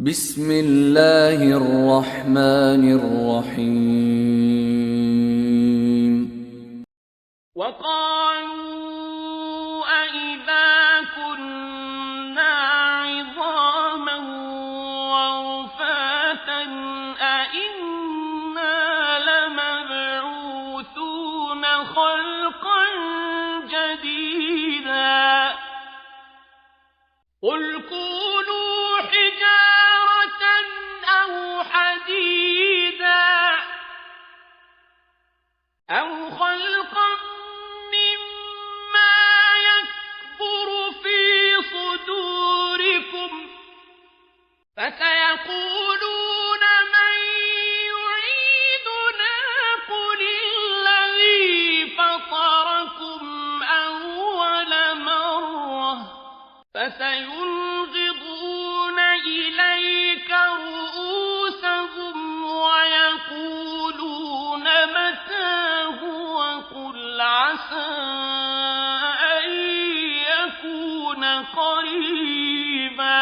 بسم الله الرحمن الرحيم وقالوا أإذا كنا عظاما ورفاتا أإنا لمبعوثون خلقا جديدا قل كونوا حجارة أو حديدا أو خلقا مما يكبر في صدوركم فسيقولون من يعيدنا قل الذي فطركم أول مرة فسينغضون إليك رؤوسهم ويقولون متى هو قل عسى أن يكون قريبا